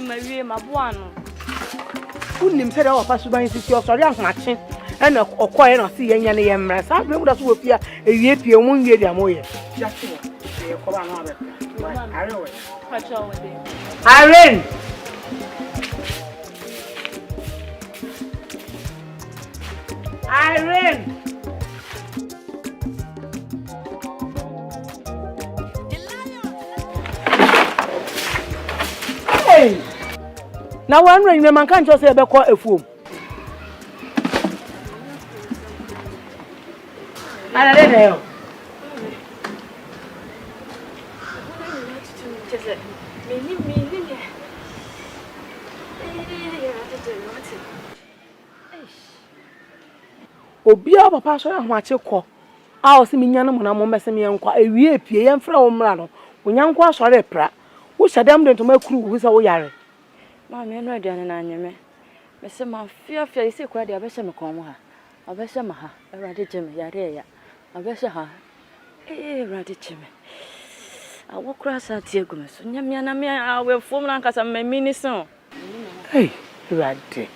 mawie maboano. Unim said our pass by your sorry matching and a quiet or see any yammer. Some people that will fear a year 1 year amoya. Just Irene! Irene! Hey! Now one ring the man can't just say about a fool. I don't know. Obia papa so ahwache kọ a o se minyane mo na mo mese me enko ewie pie ye mfra wo mra no onyanko asore pra wo hyadam de to makuru wo se wo yare ma me no aduane na anyeme me se ma fiafia ise kwa de abehye me kon mo ha abehye ma ha erade geme yare ya abehye ha erade geme awo kura sa tie gume so nyamia na me awe fom na nkasa me mini so hey erade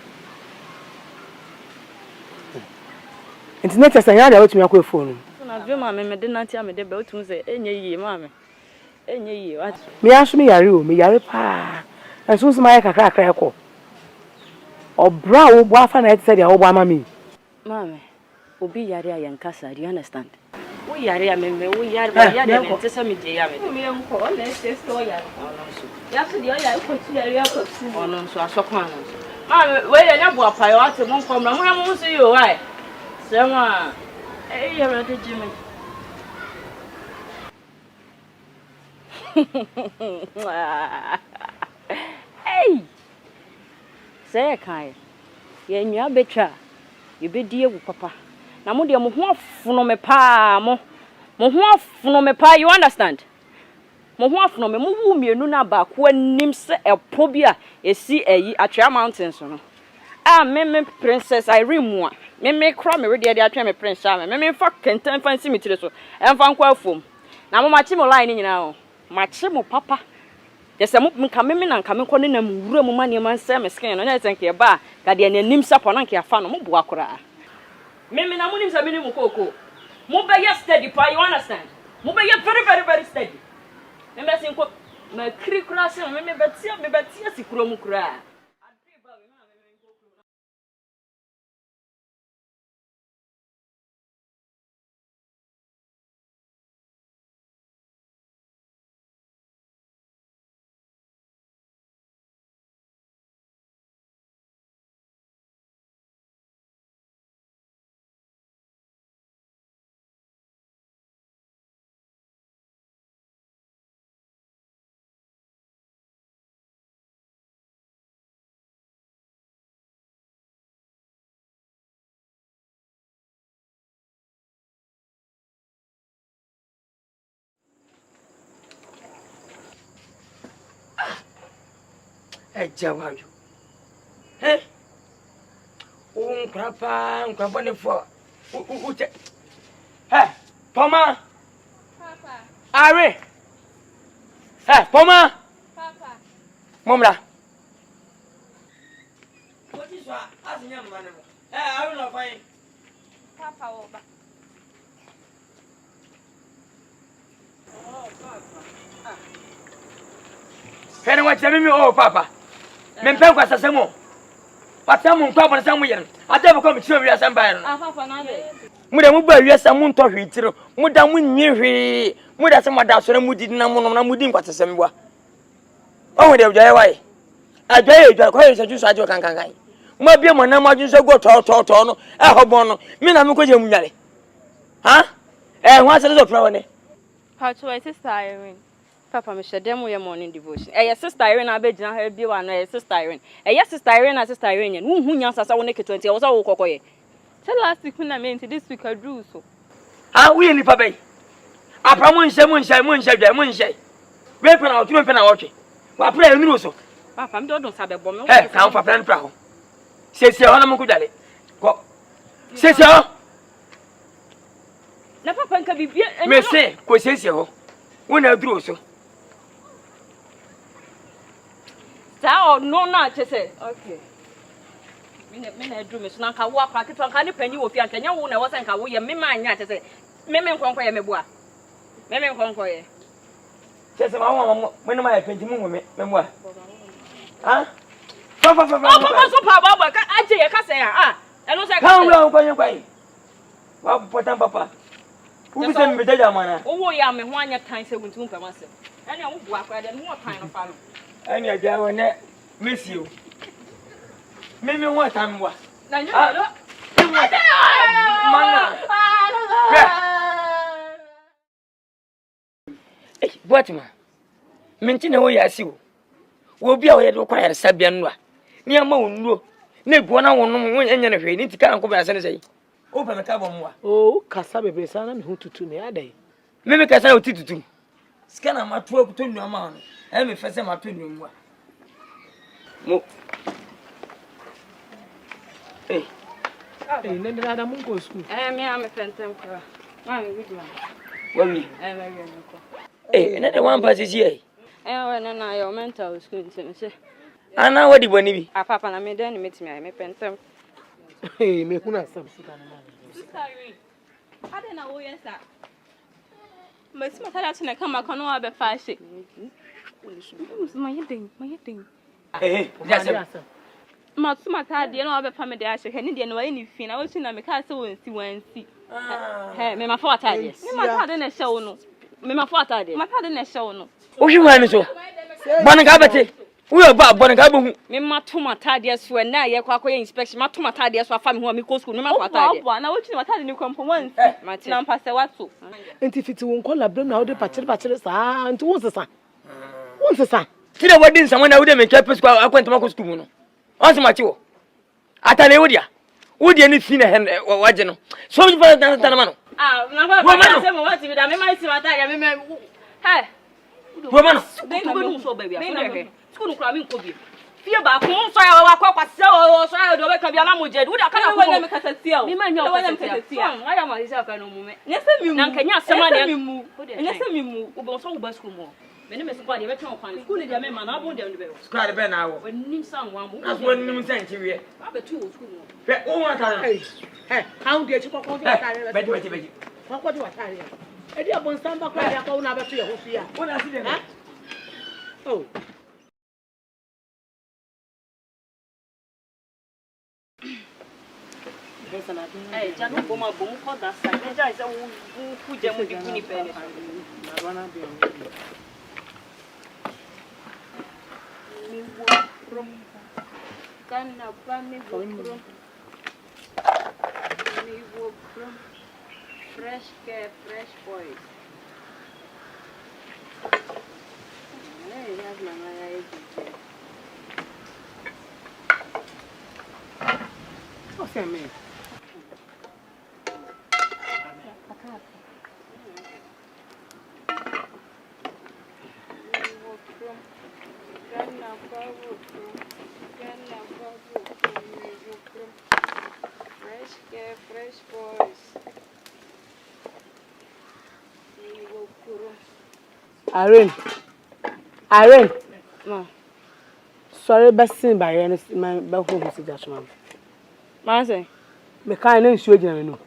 internet asa ya da wetumi akọ phone na dwe ma me de nanti a me de ba otum se enye yie ma me enye yie what me aso me yare o me yare pa enso so ma ya kakra kakra ekọ obra wo bo afa na ete se dia wo bo ama me mame obi yare ayen kasa do you understand wo yare ya me wo yare ne ente se me je ya me me enko na ese sto yare ono so ya so dia ya ko ti yare akọ si ono so asokọ ano mame we ya nya bo apayo ate mo nkom na mo so yo why Sema, you're ready, Jimmy. Hey, say, Kai, you are better. You be dear with Papa. Now, Moody, I'm from me pa, mo from me pa, you understand? Mo from me, move me, no, na back when nims a pobia, a sea a Tra Mountains. Ah, me Princess Irene. Me cry me ready dey atwa me prince Shama. Me fa kenten fancy me tire so. Em fa nkwa afom. Na mo machi mo line nyina o. Machi mo papa. Ye se mo nka me na nka me kɔ ne na wura mo mane man se me skin no nya senke ba ka de anim sapo na nka afa no mo bo akora. Me na mo nim se me ni mo koko. Mo be ye steady pa, you understand? Mo be ye very steady. Me be sin ko ma kri kura se me betia sikuro mu kura. Jawayo. Eh? Papa, unkrabone for. Hey, Poma. Papa. Are. Hey, Poma. Papa. Momla. What is what? As young man. I will not find. Papa over. Oh, Papa. Can you watch me? Oh, Papa. Men pen kwa sasemo. Patamu nkwa bona samu yen. Ade beko me chiro wi asem ban no. Papa na be. Muda mu ba wi asem mu nto hwitiro. Muda mu nyi hwe. Muda se moda so na mudi na mu no na mudi nkwa sasem bua. Ohu de ujaye wai. Ajaye ujaye kwa yesa juso ajo kankan. Mo bia mo na mo juso go to no. Hobon no. Mi na me ko je munwale. Ha? Ho asele so pra woni. How to sister Irene. Papa, me share them with your morning devotion. Eh, sister Irene, I bet you na help you and sister Irene. Eh, sister Irene. Who nyans asa won ke 20. I was all kokoye. Tell last week when I meant this week I drew so. Ah, we ni papa. Apa mo nhyɛ. We pe na otu pe na wotwe. Wa pra enu so. Papa, me don sabe bom me. Eh, kan fa plan pra ho. Siesie ho na mo kudale. Ko. Siesie ho. Na papa nka bibia. Me se ko siesie ho. Wo na duro so. Sa no na che say. Okay. Me na do me so na ka wo akwa keto nka ne panyi wo fi anka nya wo na wo se nka wo ye me ma anya che say. Me nkonko ye me boa. Me nkonko ye. Che se ma wo me no ma ye penti mu me boa. Ah? Fa. Oh, so pa baba ka aje ye ka say ah. E no say ka. Come on, kwai. Wa potan papa. Ubi se me daja mana. Wo ya me ho anya tan se wuntu mpa masem. Ene wo boa kwa de no tan no fa no. Ene aja wo ne Messi o. Me ho tan wa. Na nyo. Mana. Boatima. Menti na wo ya si wo. Wo bia wo ye do kwa ya sabia no a. Ni ama wo nuo. Na ebuo na wo no wo enya na hwe ni tika nko ba ase ne sei. O pa me ka bo mo a. Oh, kasa bebre sana me hu tutu ne adai. Me kasa na otututu. Sika na mato akuto nu ama no. E me fese mato nu mu a. Mo. Eh. Ne da mun go school. Me am fentem kwa. Ma me video. Wami. Me video ko. Na de wan pass ji ai. We na your mental school ntime se. Ana wadi boni bi. Papa na me den metimi ai me fentem. Me kuna sam sika na ma. Sorry. Ade na wo yesa. Masima tada tuna kama kono wa be fashi. Ma yedin. Jasem. Masima tada na wa be family de ashe. Ni de na wa ni fi na wo tuna me ka se wansi. Me ma fo atade. Me ma tada na hye wo no. Me ma fo atade. Ma tada na hye wo no. O hwi wan so. Bon ga bete. Wo ba bon ga bo hu. Me ma to matade so na ye kwa koye inspection ma to matade so afa me ho me ko school me ma fo atade. Na wo tuna matade ni kompo wansi. Na mpase wato. Enti fiti won kola blem na wo de pachire sa enti won sesa. Won sesa. Ti de wadin samo na wo de me kepe school akwenta ma ko school mu no. On se ma ti wo. Atale wo dia. Wo dia ni fi na he waje no. So mi fa na ma no. Na ba se mo wati bi da me ma si matade me hey. Wo ma no. Den go nu so baby afa. School kura mi nko bi. Fie ba ko so ya wa kwa se o so ya do be ka bi ala mo je. Wo da kana ko me kasa tia o. Mi ma nya o kasa tia. Aya ma isa ka no mu me. Nyese mi mu. Na nkanya asema de mi mu. Nyese mi mu. Wo bo so wo ba school mo. Me ne me so kwa de be twa kwan. School de me ma na bo de no be. School de be na wo. Nim san wan mo. Na so nim san ti wie. Ba be tu wo school mo. Fe o wa ka. How de chiko ko de tare. Beji. Ko de tare. E di abon samba kwa ya ko na be to ye ho fia. Wo na si de. Oh. Eh, janu boma bom ko da sa. Me ja isa wo ku je mu di kuni pe ni. Mi wo from kana pa mi wo from. Mi wo from fresh care, fresh boys. Ya mama ya eji. O se me. Fresh care, fresh boys. Irene. Ma. Sorry, basin by any my bathroom is just man. Ma say. Me kind of show you no.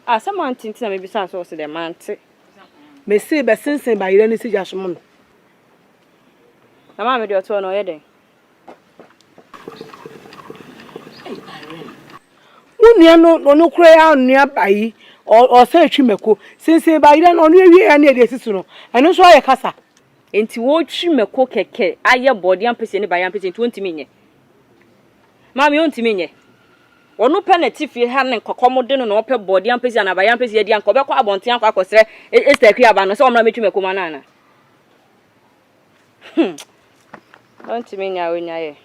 Ah, someone think na me bisa so se de man te. Me say basin by any is just man. Na ma me de oto no ye den. Unia no kura ya nua bayi o say twimeko since bayi na no wie ya na de sisu no eno so aye kasa Enti wo twimeko keke aye body ampese ne bayi ampese enti wontimi nye. Ma me wontimi nye. Ono penalty fi ha ne kokomode no ope body ampese na bayi ampese ye di anko be kwa abonten akwa akosere estakui aba no se omra metwimeko manana. Wontimi nya wonya ye.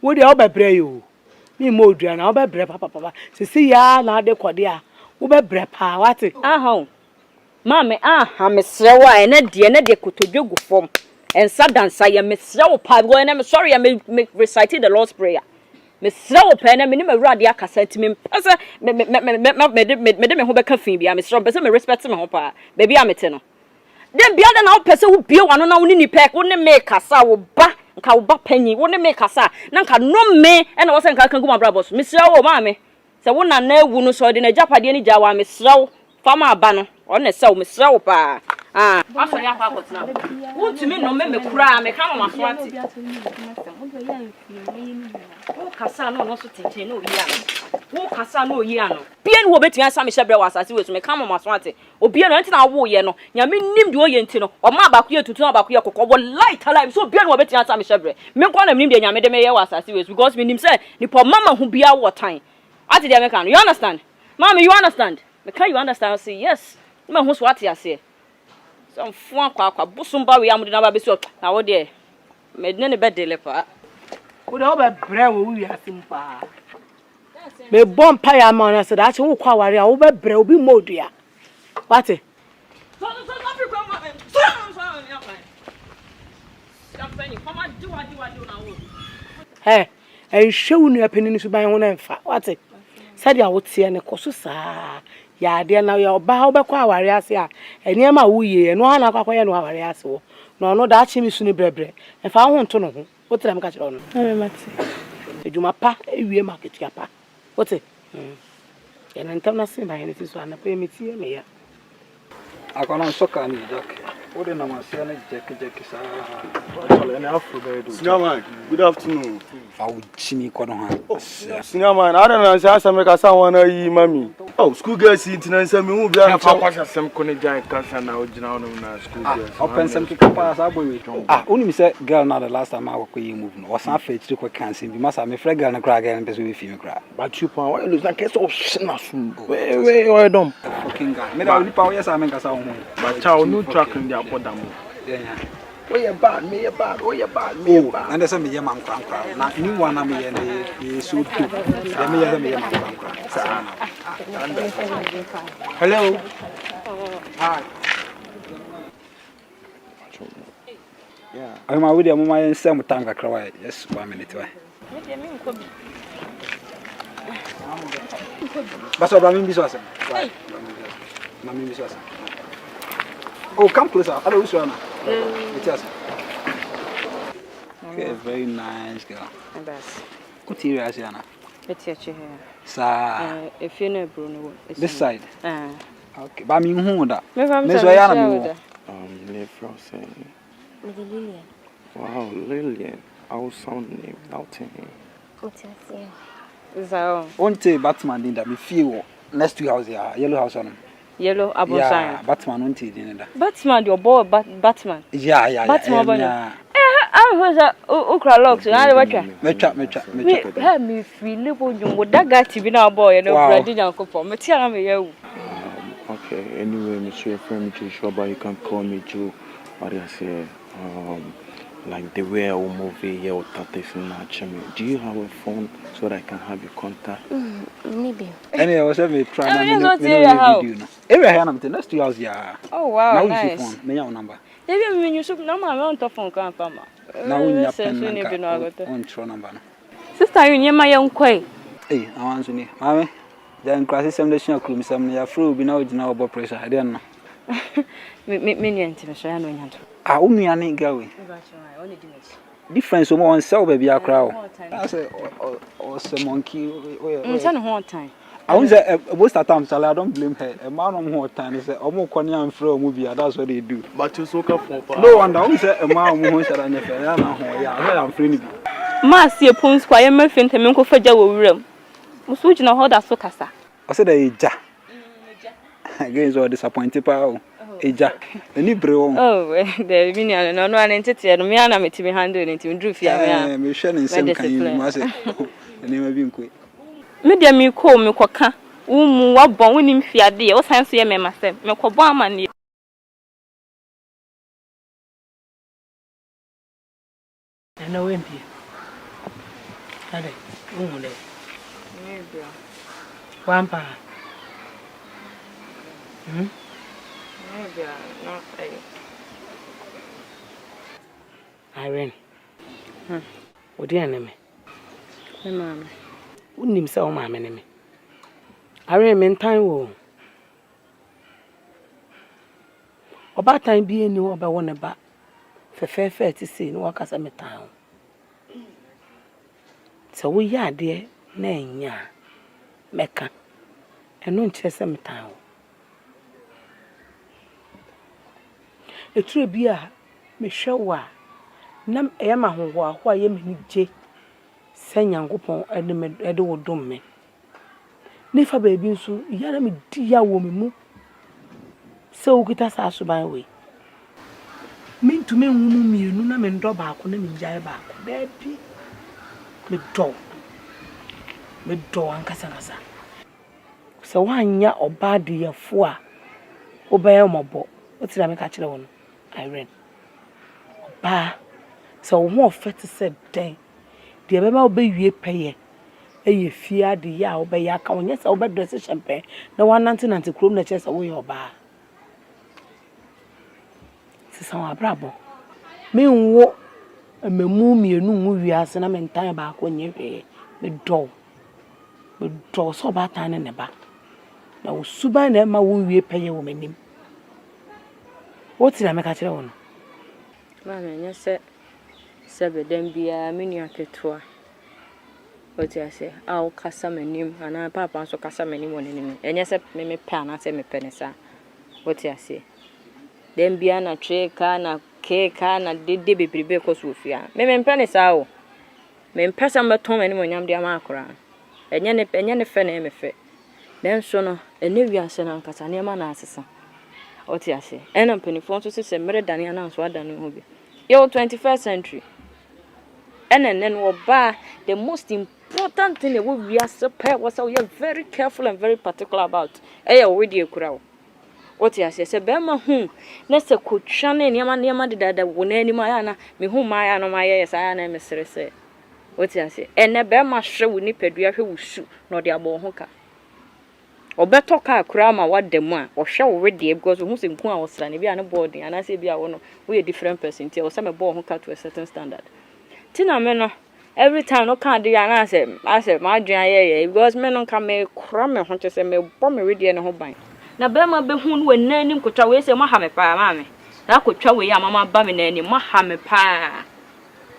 wo de obebre yo ni mo odua na obebre papa sisi ya na ade kode a wo bebre pa wate Aha. Mame aha mesrewo a ene de kotodwegu fom. Ensa dansa ye mesrewo pa go ene me sorry me recited the Lord's prayer. Mesrewo pa ene me ni mawurade akasa ntimi pese me de me ho beka fin bia mesrewo pese me respect me ho pa. Baby amete no. Dem bia de na wo pese wo bie wano na wo ni nipa wo ne me kasa wo ba nka wo ba panyi wo ne me kasa na nka no me e na wo se nka kan kuma brabos me sira wo mame se wo na na ewu no so de na japade ni gya wa me sira wo fama aba no o na se wo me sira wo pa aso ya kwa kotina wo tumi no me kura me ka mama so ati wo kasa no no so tete no yi ano wo kasa no yi ano bia no wo betumi asa me hyebre wa asase we so me ka mama so ati obi no ntina wo ye no nya me nim de wo ye nti no o ma ba ku ye tutu ba ku ye kokko wo light alive so bia no wo betumi asa me hyebre me kwa na me nim de nya me de me ye wa asase we because me nim say ni po mama hu bia wo tan ati de me kan you understand mommy you understand me can you understand say yes me hu so ati ase some fun kwa busumba we amude na ba be so na wo de me ne be de le pa wo de wo be bre wo wi asimpa me bom pa ya ma na se da che wo kwa ware a wo be bre obi modua what so Africa ma company come and do what na wo en hwewu nu apeni so ban ho na mfa what said ya wo tie ne koso saa ya de na ya oba wo be kwa ware ase a eni ma wo ye no ha na akwa ye no ware ase wo no no da chi mi su ni brebre mfa ho nto no ho wo tira me ka kire no mate ejuma pa ewie market ya pa what ya na ntam na sin ba ye ti so ana pe mi tie me ya akona soka ni jack ode na masia na jack sa Senior man, good afternoon. awu chimi kono ha Senior man, I don't know say Asem ka sa wana yi mami. Oh, school girls intina nsem hu bia na fa kwasa sem ko ne jai kasa na ogina ono na school girls. open sem ki kapa sa boy we oni mi say girl na the last time I work you move no was na fa chiri ko cancel bi masa me frag girl na cry girl na person we fi me cry But you pan, why lose na case of na sum. Where dom. fucking guy me da oni pa yes am kasa ho But chow no track in the apoda mo. yeah Oh, you bad, me bad. Oh, you bad, me bad. and say me ye man kran na ni one na me ye ne so do ya me ye man kran Hello. yeah I ma we dey mo ma yen sem tanga kra yes 1 minute why Basta bra mi biso asem. Na mi biso asem. Oh, come closer. I don't know. Okay, very nice girl. That's What area is Yana? it's here. Sa. If you know Bruno, This side. Okay, but me who that? Me from Yana. Live from saying. Wow, Lillian. Our sound name, nothing. So, One day Batman did that. Me feel next to house here, yellow house on. yellow abon Yeah, sign. Batman one day did that. Batman, your boy, Batman. Yeah. Batman, I was a okra logs. I watch. Me chat. Let me feel little you would that guy to be now boy and no bread uncle for me. Tell me you. Okay, anyway, Monsieur friend Joe sure, but you can call me Joe. What I say, like the way I will move here or that is not chimney. Do you have a phone so that I can have your contact? Maybe. Anyway, I was having trying to video. Area here, I'm next to house here. Oh wow, now nice. Phone, me your number. Maybe when you should number on top phone can farmer. Now we have on phone number. Sister, you near my young quay. Hey, I want to know. Mame, then crisis some nation crew some near through be now general blood pressure. I don't know. Me intimate, I know. Ah, only an ain't going. Difference on cell baby a crowd. I say, or some monkey. One time. I won't say most of the time, I don't blame her. A man on more time is a more corny and throw movie, that's what they do. But you soak up for No wonder I won't say a man who said, I'm free. Mass your pons quiet, my friend, and Uncle Faja will room. Must you know how that's so cassa? I said, a ja. Against all disappointed power. A ja. A new bro. Oh, the minion and no one entity and me and I'm to be handled into Drufia. Michelle and Sam can you must say, the name of being quick. Medium you call me quaka. What born winning fear dear, or science ye myself, no cobama. I know him here. One pa. Maybe not Irene. What do you name me? Mama. Wouldn't him say, oh, my enemy. Irene, mean time wo. About time being new about one about. Fair to see no work as a metal. So we ya de na enya meka. Eno nkyerɛ sɛ metan wo. Eturo bi a mehwɛ wo a na ɛyɛ ma hoho a yɛ mani gye sɛ Nyankopɔn ɛde wo dom me. Nifa baabi nso yara me di ya wo me mu. Sɛ wo kita sa asoban we. Mintumi nwumu mienu na me ndɔ baako na me gyae baako. Baabi me dɔ ankasa nkasa. Sɛ wanya oba de yefo a obɛyɛ mɔbɔ. Otira me ka kyerɛ wo no. Irene. Oba sɛ wo ho ofete sɛ den. De bɛma obɛwie pɛyɛ. Eye fia de ya obɛyɛ aka onye sɛ obɛdress champagne na wanante krom na kyerɛ sɛ wo yɛ oba. Sisa wa brabo. Me nwo memu mienu nwu wiase na mentan ba ko nye hwe. Me dɔ so ba tan ne ba. Na wo suban na ma wo wie pɛyɛ wo manim. Wo tira me ka kyerɛ wo no. Ma me nya sɛ bedam bia me nua ketoa. Wo tia sɛ a wo kasa manim ana papa so kasa manim wɔ nanim. Enya sɛ me pɛ ana sɛ me pɛ ne sa. Wo tia sɛ dem bia na tweka na keka na dede bebrebe kɔ so ofia. Me mpɛ ne sa o. Me mpɛ sɛ meton manim onyam de ama akora. Enya ne fɛ na me fɛ. Den so no ene wiase na nkasa ne ma na asesa. Wo tia sɛ ɛna mpanifo nso sɛ mere dane ana so adane ho bi. Yo 21st century. And then oba the most important thing that we are super was so you're very careful and very particular about. Already a crowd. What you say bema na se kotwa na niam de dada wona ani ma na me hu ma ya no ma yes aya na mesere se. What you say ene bema hwe wo nipadua hwe wo su na de abo ho ka. Obeto ka kura ma wadam a ohwe wo rede because hu se nku a wo sra ne bia ne board ana se bia wo no we a different person tie wo se me bo ho ka to a certain standard. Tina me no every time no can dey na say my dwan ye because me no can me kura me ho se me bo me rede ne ho ban. Na be ma be hu no wananim kotwa we se mo ha me pa ma me. Na kotwa we ya mama ba me na ani mo ha me pa.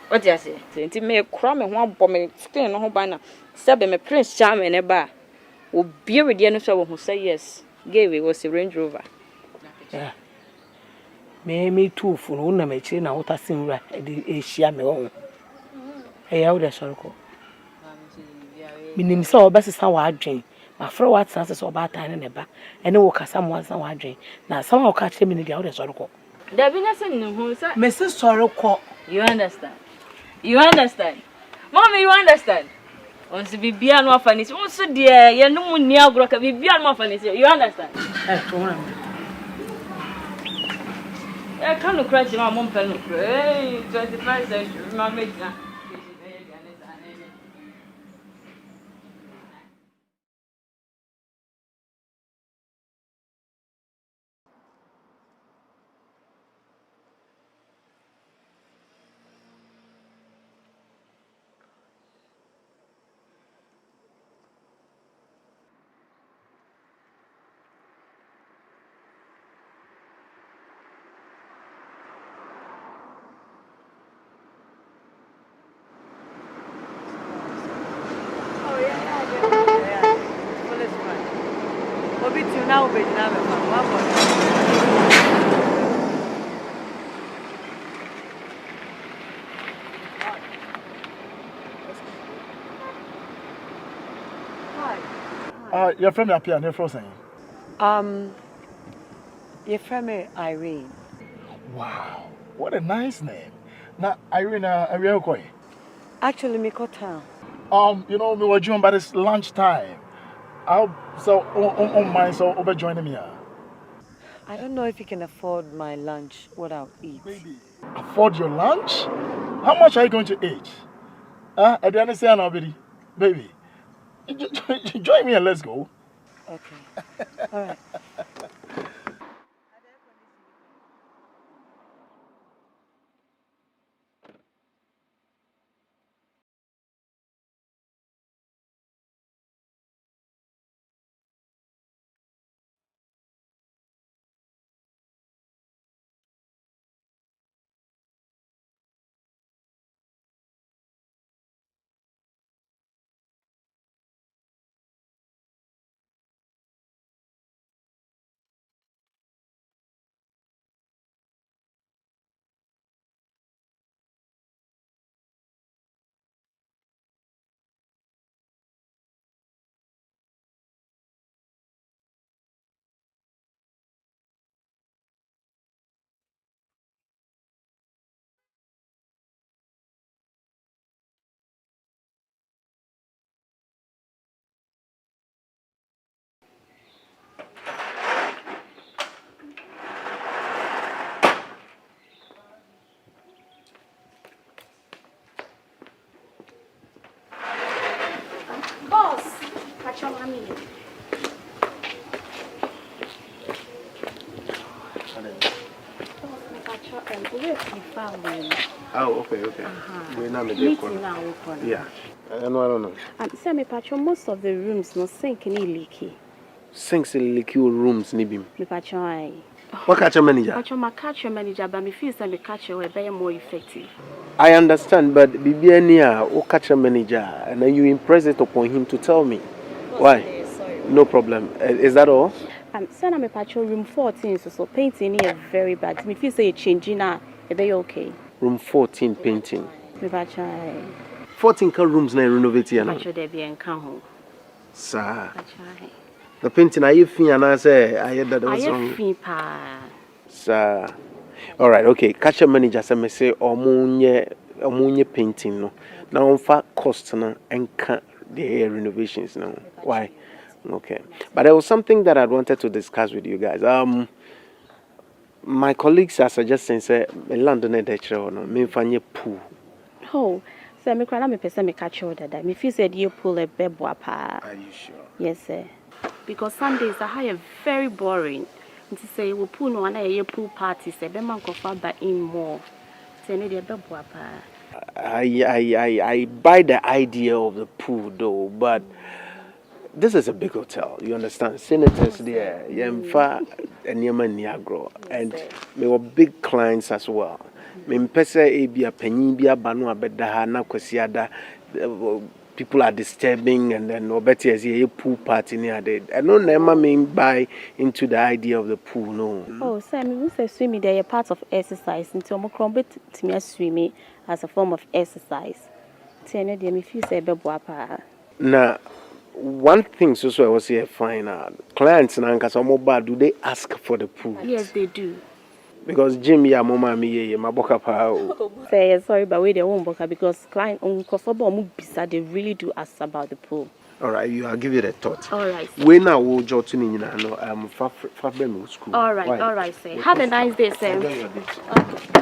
What do you say? Nti me kura me ho abo me skin no ho ban na se be me prince charm ne ba. Obi rede no so wo ho say yes. Gave was a Range Rover. Yeah. Me too for no na me chire na wota sinwura e hia me wo. Eya wo de soroko. Minim se obesesa wa adwen. Ma fra wa tena se oba tan ne ba. Ene wo kasa mo ansa wa adwen. Na sama wo ka chire me ne dia wo de soroko. Da bi na se ne ho say Me se soroko. You understand? You understand? Mommy, you understand? On se bibia no afanisi. On so de ye no mu ni agro ka bibia no afanisi. You understand? I can't crash my mom pen. Hey, 25 cents, my mate. Now, but now, Your friend up here, you're frozen. your friend Irene. Wow, what a nice name. Now, Irene, are you okay? Actually, me got town. You know, we were joined by this lunchtime. On mine, so over joining me here. I don't know if you can afford my lunch, what I'll eat. Baby, afford your lunch? How much are you going to eat? I don't understand now, baby. Join me and let's go. Okay. All right. coming. Oh, okay. We're not Meeting now. Yeah. I don't know. Say, Patron, most of the rooms no sink ni leaky. Sinks in leaky rooms, Nibim. Me Patron, What catch a manager? Patron, my catcher manager, but me feel say me catcher will be more effective. I understand, but Bibiania, or catch a manager, and then you impress it upon him to tell me. Why? No problem. Is that all? Say, me Patron, room 14, so painting here very bad. Me feel say changing now, it be okay. Room 14 painting. Me Patron. 14 rooms now renovate here now. Patron, there be en can. Sir. The painting, are you fee and I say, I heard that was wrong. Fee pa. Sir. All right, okay. Catch a manager, say, say, omunye painting, no. Now, on far cost, no, and the renovations, no. Why? Okay. But there was something that I wanted to discuss with you guys. My colleagues are suggesting, say, London editor, no, me fanye pool. Oh, so me cry me person me catch you that. Me feel said you pull a bebo pa. Are you sure? Yes, sir. Because Sundays are very boring. To say we pull no one a pool party, say be man go by in more. Say need a bebo pa. I buy the idea of the pool though, but this is a big hotel, you understand? Senators there, Yemfa and Yemen Niagro, and we were big clients as well. Mimpesa Ebi Te Yie Banu Abedaha na Kwesiada, people are disturbing, and then Obeti as a pool party near there. I don't never mean buy into the idea of the pool, no. Oh, sir, me say swimming they are part of exercise. Until mo crumble to me swimming as a form of exercise. Tell me feel say bebo pa. Now, one thing so I was here fine clients na nkasa mobile, do they ask for the pool? Yes, they do. Because Jim ya mama mi ye maboka pa. Say sorry, but we they won't book because client they really do ask about the pool. All right, I'll give it a thought. All right. We now will jot to me no Fabrem school. All right, say. Have a nice day, sir. Okay.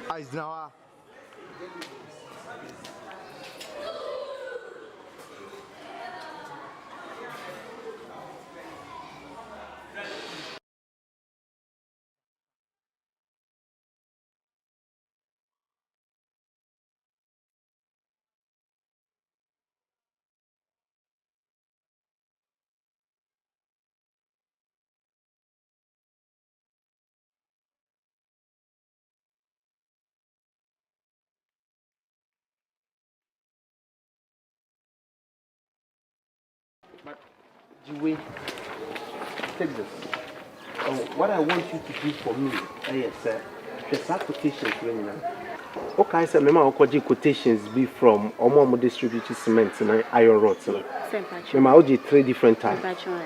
Eyes now. But Jiwe, take this. what I want you to do for me, yes, sir. There's that quotations right now. Okay, sir, remember I'll quotations be from Omo distributed cement and iron rods. Remember I'll 3 different types.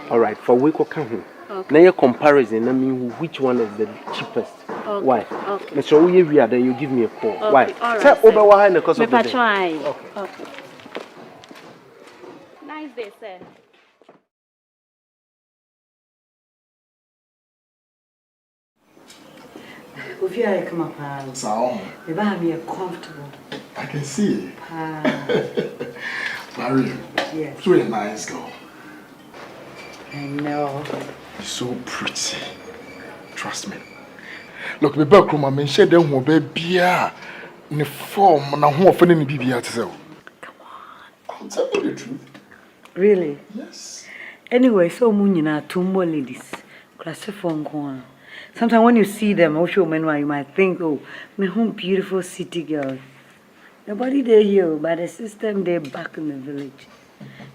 All right, for we could come. Now your comparison, I mean, which one is the cheapest? Okay. Why? Okay. Mr. Oyeria, then you give me a call. Okay. Why? All right, sir, over why in the cost of the day. Okay. Nice day, sir. If you are come up, So, the baby are comfortable. I can see. Maria. Yes. You're a nice girl. I know. You're so pretty. Trust me. Look, me back room, I mean, share them who baby are in the form and who offending the BB to sell. Come on. I'm telling you the truth. Really? Yes. Anyway, so Munina, 2 more ladies. Classified on. Sometimes when you see them, also men, you might think, oh, my home beautiful city girls. Nobody there here, but the system they're back in the village.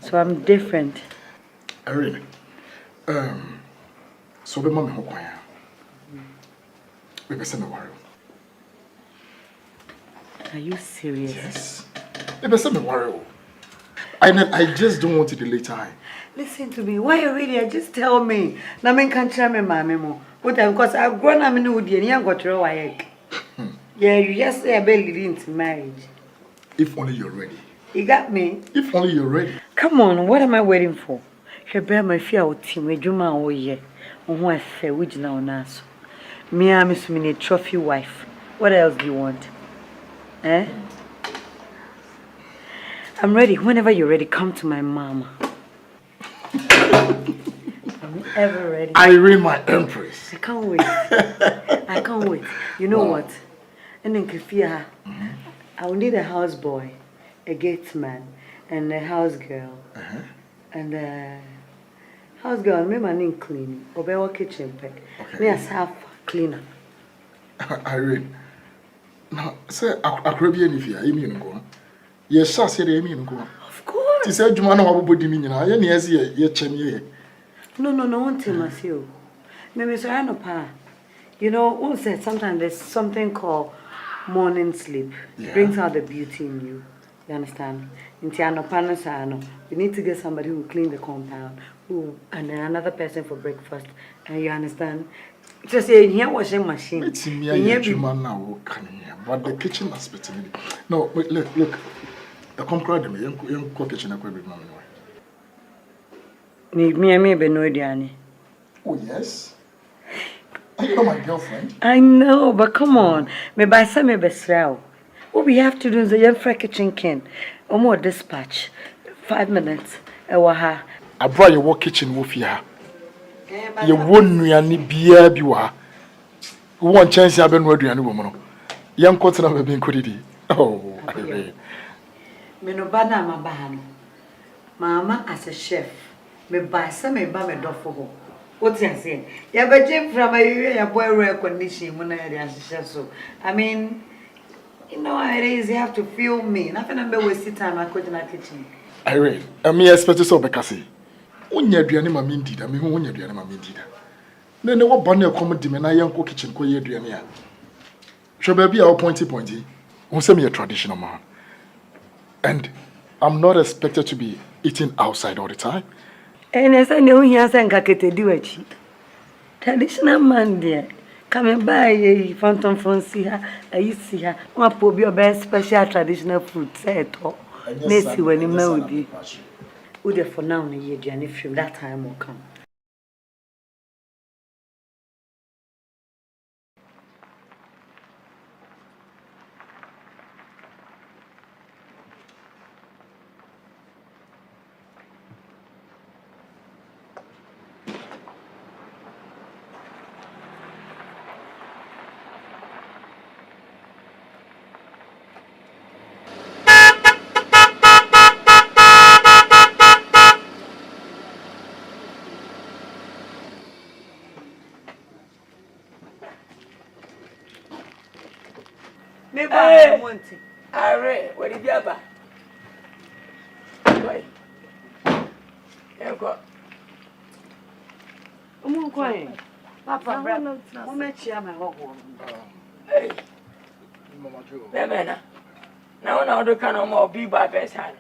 So I'm different. Irene, so be mommy who we be send me worry. Are you serious? Yes. We be send me worry. I just don't want to delay time. Listen to me. Why really? Just tell me. Na men can't tell me, mommy mo. But because I've grown up in Woody and you got to know yeah, you just say I barely into marriage. If only you're ready. You got me? If only you're ready. Come on, what am I waiting for? She bear my fear with team, a Juma or ye. On who I fair, which now naso. Me, I'm a trophy wife. What else do you want? Eh? I'm ready. Whenever you're ready, come to my mama. I'm ever ready. Irene, my empress. I can't wait. I can't wait. You know what? And then Kafia, I will need a houseboy, a gatesman, and a house girl. And house girl, me man in cleaning, or kitchen pack. Me as half cleaner. Irene, now say I could be anything. I mean, go. Yes, I said I mean, go. Of course. She said, "You want to have a body meaning? I any as ye chenye." No, one thing I feel. Maybe so I know pa. You know, one said sometimes there's something called morning sleep. It brings out the beauty in you. You understand? You need to get somebody who will clean the compound, and then another person for breakfast. And you understand? Just say here washing machine. It's me and you man now but the kitchen aspect. No, wait, look. The come me. Young kitchen I could be mama. Me and me be no Diani. Oh yes. Are you not my girlfriend? I know, but come on. Me buy some me besrao. What we have to do is a young fry kitchen can. Or more dispatch. 5 minutes. I brought your work kitchen with you. You won't really be a biwa. One chance I've been ready, and woman. Young cotton have been quitted. Oh, I agree. Me no bana ma bahano. Mama as a chef. Me buy some me ba me do for her. What's you saying? Ya be jim from a boy rare condition when I so. I mean, you know how it is. You have to feel me. Nothing I'm wasting time. I cook in the kitchen. Irene, I mean, expect so because when you're doing my mean did, I mean, when you're doing my mean did. Then the what bunny come demand I young kitchen ko ye doing here. Shall be our pointy. Who send me a traditional man. And I'm not expected to be eating outside all the time. And as I know, he has an kakete do it. Traditional man, dear. Come by a phantom phone, see her. I see her. What will be your best special traditional food? Say it all. Messi when you know be. Would for now, ye, dear, if that time will come. Hey, Are, what did you have? Wait. I'm quiet. Papa, what makes you my hog? Hey, Mama Joe. Bemena. Now, do can no more be by best hand.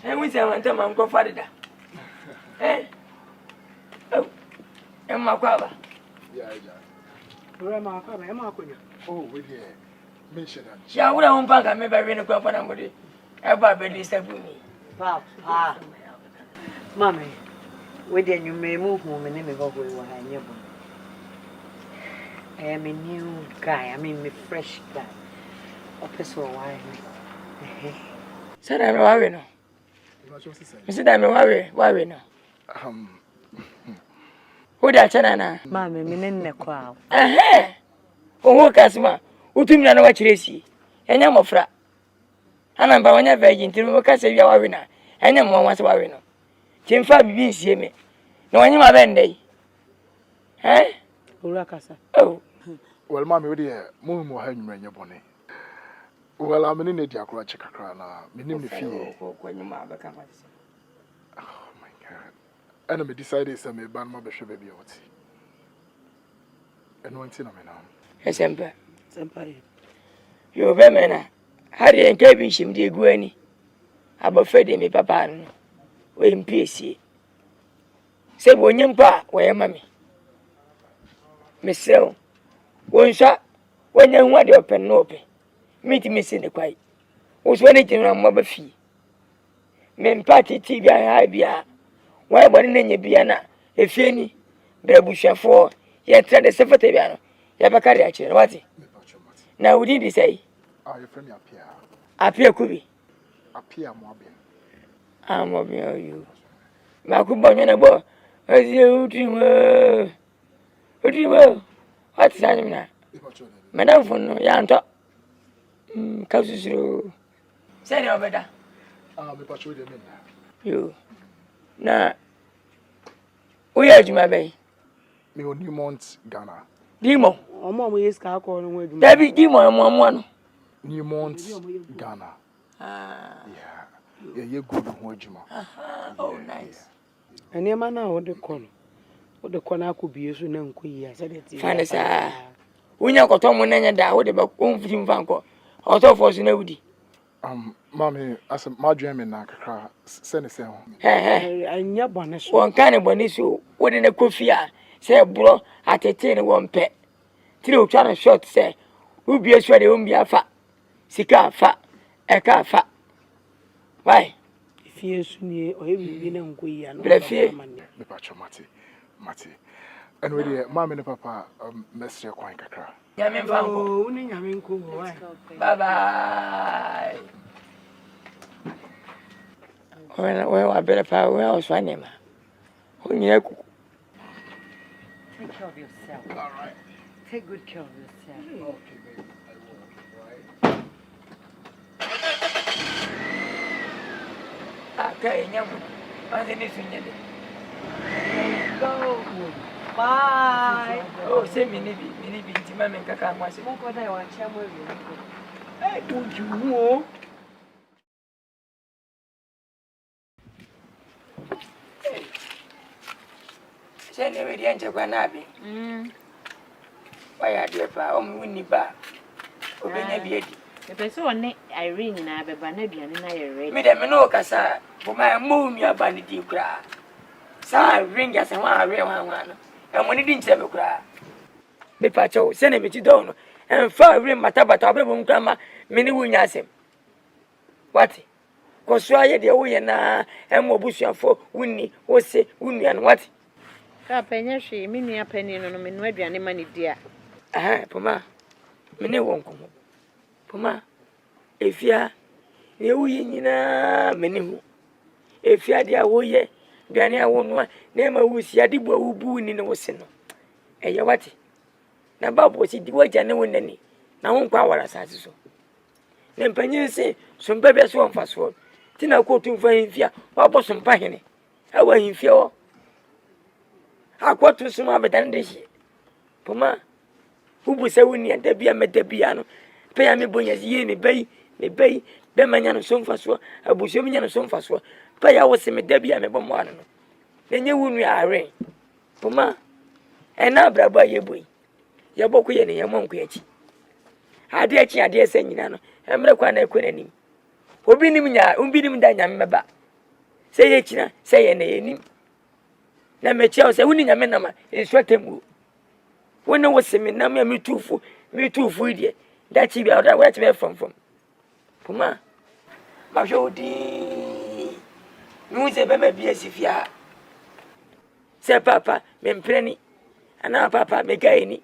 And we say, one time I'm going for that. Eh? Oh, and my brother. Yeah. Grandma, come here. Oh, we here. Mention that. Yeah, we don't pack and maybe in a crop and I'm going to have a baby step with me. Papa. Mommy, with then you may move home and never go where I never. I am a new guy, a fresh guy. Opposite why? Said I'm worried now. Mr. Diamond, worry now. Who that channel? Mammy, me in the crowd. Oh, Casma, who told me I know what you see. And I'm a fra. And I'm by one virgin till we can say you are winner. And I'm one was worrying. Tim Fabi being see me. No one in my band day. Eh? Urakasa. Oh, Well, Mammy, we dear, move more hang when you're bonny. Well, I'm in the Diacra Chicacrana, minimum fee. when your mother comes. Oh, my God. Enemy decided to me ban my bishop baby out. And one thing I'm in. Asem Senpai. You be mena. Had you encouraged him, dear Gwenny? I'm afraid me, Papa. We in peace. Say, when you pa, where mammy? Miss Sell. One shot, when you want to open, open. Meet me in the quiet. Was when it in a mobile fee. Men party TV I be. Why one in your piano? If any, Brabusha for, yet try the Sefatabiano. Yabakari actually, what? Now, we did say, Ah, your friend appear. Appear could be. Appear mobbing. I'm of you. Macubon, boy. As you dream, what's that now? Madame for no yanto. Causes you. Say no better. Ah, me patrol the men. You. Nah. We are my bay. Me on Newmont, Ghana. Demo. Mama, we is car calling with Debbie Demo and one. Newmont, Ghana. Ah. Yeah, you're good with Jima. Oh, nice. And your man, what the corner. What the corner could be used to know. I said it. Fanny, sir. When you got Tom and that would about home Vanco. Auto for Sinodi. Mammy, as a Madriam and Naka, send it home. And your bonnet. One kind of bonisu, what in a coffee, say, bro, at a 10 pet. Till trying to short, say, who be a sweaty, won't be a fat. Sika fat, a car fat. Why? If you soon or you know, we are not the patcho Matty. And with your mammy and papa, Messiah Quankaka. Yamin Vanco, bye bye. Well, I better power. Where I was finding him. When you Take care of yourself. All right. Take good care of yourself. Okay, baby. I will. Right. Okay, young. I think it's Go. Bye. oh, say me, Mammy, Kaka, was it? What I want to Hey, don't you know? Send me the answer when I be. Why are you pa? Winnie ba? Obey me. The person on Irene and I have a banana and I read. Madam, no, Cassa, for my moon, your vanity cry. Sir, ring us and one real one. And when it didn't have a cry. The patrol, send me to Don, and far ring Matabata, Grandma, many win Asem. What? Cause why the way and Mmobrowa for Winnie, was say, Winnie and what? Penny, she mean a penny on me, no any money, dear. Ah, Poma, many won't come. Poma, if ya, you win, many who. If ya, dear, oh, ye, Ghanaian woman, name a wish ya did who booing in the Western. Eh, ya what? Now, Bob was it the way I know any. Now, won't power as I so. Then Penny say, some baby swan fast forward. Tina quoting for him, fear, or bosom packing. How are you fear? I quote to some other than this. Poma, who will say when you enter be a metapiano? Pay me boy as ye me bay, Bemanian son fast for a bushamian son fast for. Pay I was a metapia me bomb. Then you wouldn't be a ring. Poma, And now, Brabba, ye boy. Your book, and your monk, ade chi ade ese nyina no emre kwa na ekwenani obi nim nya umbi nim da nya mmeba se ye china se ye na yenim na mechi o se wuni nya me na ma enso temu woni wo se me na me tufu ide da chi bia da wa chi be from puma ma jodi nu se be me bi esifia se papa me mpreni ana papa me gai ni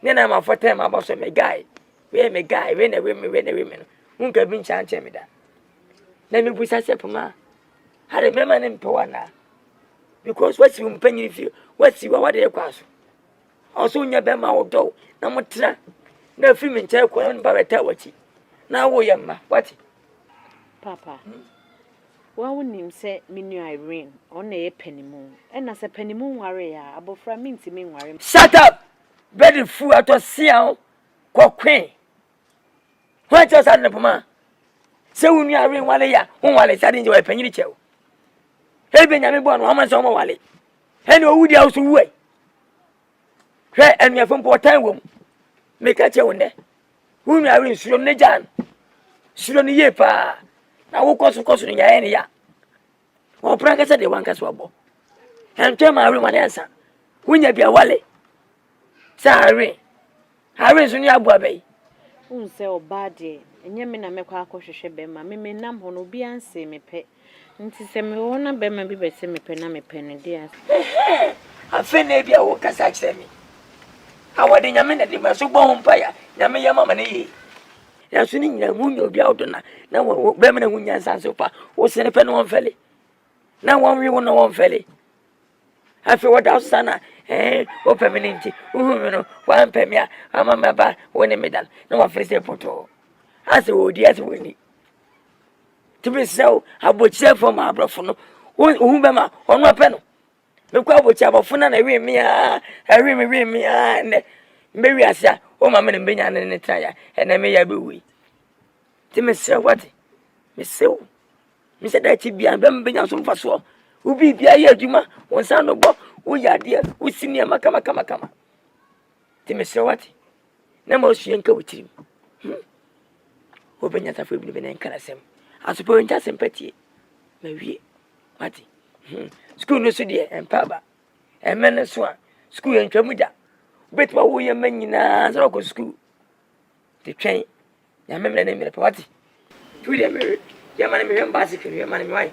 nena ma fotem aboso me gai we me guy we na women unka bi nchanche me da na me busa se puma hare me ma ne mpewa na because what you mpanyi fi what you what dey kwaso also nya be ma wodo na motra na fi me nche kwa na ba beta wachi na wo yemma what papa wa wonim se menu Irene on na ye panimu e na se panimu nware ya abofra minti me nware shut up very fool atosia kokwen what just happened puma se wunu Irene wale ya wale sade nje wa panyiri chewo ebe nyame bo no amase omo wale ene owudi awso wuai hwe enu afom potan wom meka chewo ne wunu Irene suro ne jan suro ne ye pa na wo koso nya ene ya wo pranka se de wanka so abo ente ma Irene wane ansa wunya bia wale sa Irene so ni abo abai unse obade enye me na mekwa akohwehwe be ma me nam ho no bi anse mepe nti se me wona be ma bi bese mepe na mepe ne dia afa na bia wo kasa kire me awade nyame na de ma so gbo mpa ya nyame ya mama ne yi ya so ni nyina munyo obi awdo na wo be me na hunya sanso pa wo se ne pe no won fele na won wi wo no won fele afi wo da sana wo permanent me no wa mpemia ama maba wo ne medal na wa frese poto ase wo di ase wo ni tibi sew abochire fo ma abrofo no wo be ma ono pe no me kwa abochire abofo na wi me a wi me a ne me wi ase o ma me ne benya ne tra ya na me ya be wi tibi sew what me sew me se da chi bia be me benya so mfa so ubi bia ye adwuma won san no bo wo yade wo sinia makama tibi sew what na mo suen ka wutirim obenya tafo bi ne nkara sem asupo nja sympathy na wie mati school no so de empaba emene so a school entwamu da betwa wo ye manyina so ko school de twen ya memle na mire pawati tu de me ya mane me bicycle ya mane me wai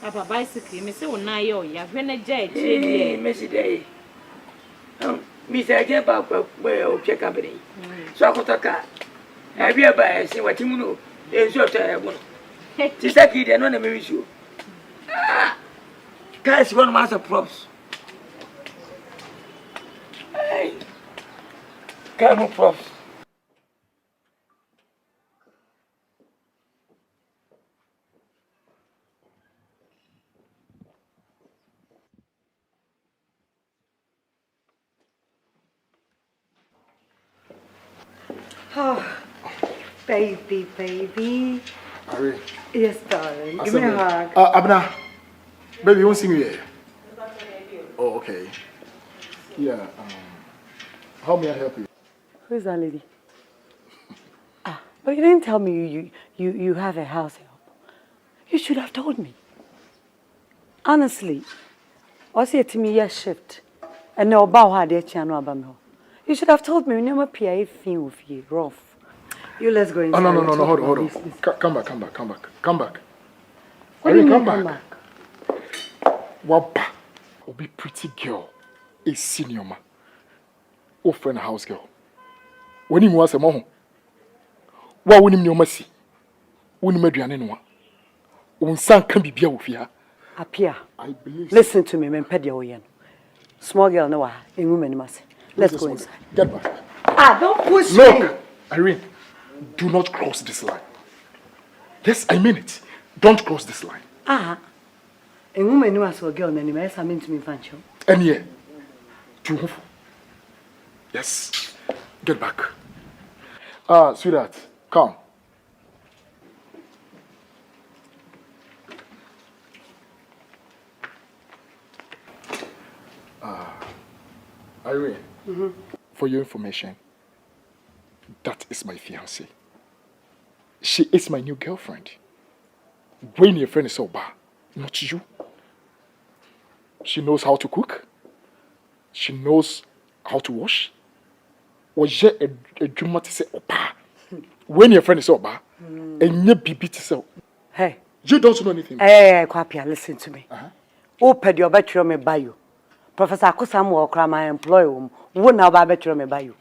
papa bicycle me se wona ye o ya hwe na ja e chire die me si dey mi se je ba o che company so akotoka abi aba esi watimu no enso to ebo ti saki de no na me wisu guys one master props hey come props Oh, baby. Irene. Yes, darling. Give me a hug. Abna, baby, you won't see me here. Oh, okay. Yeah. How may I help you? Who is that lady? But you didn't tell me you have a house help. You should have told me. Honestly, I said to me, yes, shift. And no about how they channel about me. You should have told me. You never PA thing with you, rough. You let's go inside. Oh, no, hold on. Come back. What do you mean come back? Wapa, obi pretty girl, a senior man, o friend house girl. When you was a mo, wa woni mi o masi, woni maduane no a, unsan kan bibia wo fia. Apia. I believe. Listen to me, men pedia wo yen. Small girl no wa, in woman must. Let's go inside. Get back. Don't push me. Look, Irene, do not cross this line. Yes, I mean it. Don't cross this line. In woman no as a girl na ni me esa mean to me fancho. And yeah, to yes, get back. Sweetheart, come. Irene, for your information, that is my fiancée. She is my new girlfriend. When your friend is Oba, not you. She knows how to cook. She knows how to wash. Was a drama to say Oba? When your friend is Oba, and your baby to say, hey, you don't know anything. Hey, Kwapia, listen to me. Open your bedroom, me buy you. Professor Kusam will cry my employer. Won't now buy bedroom, me buy you.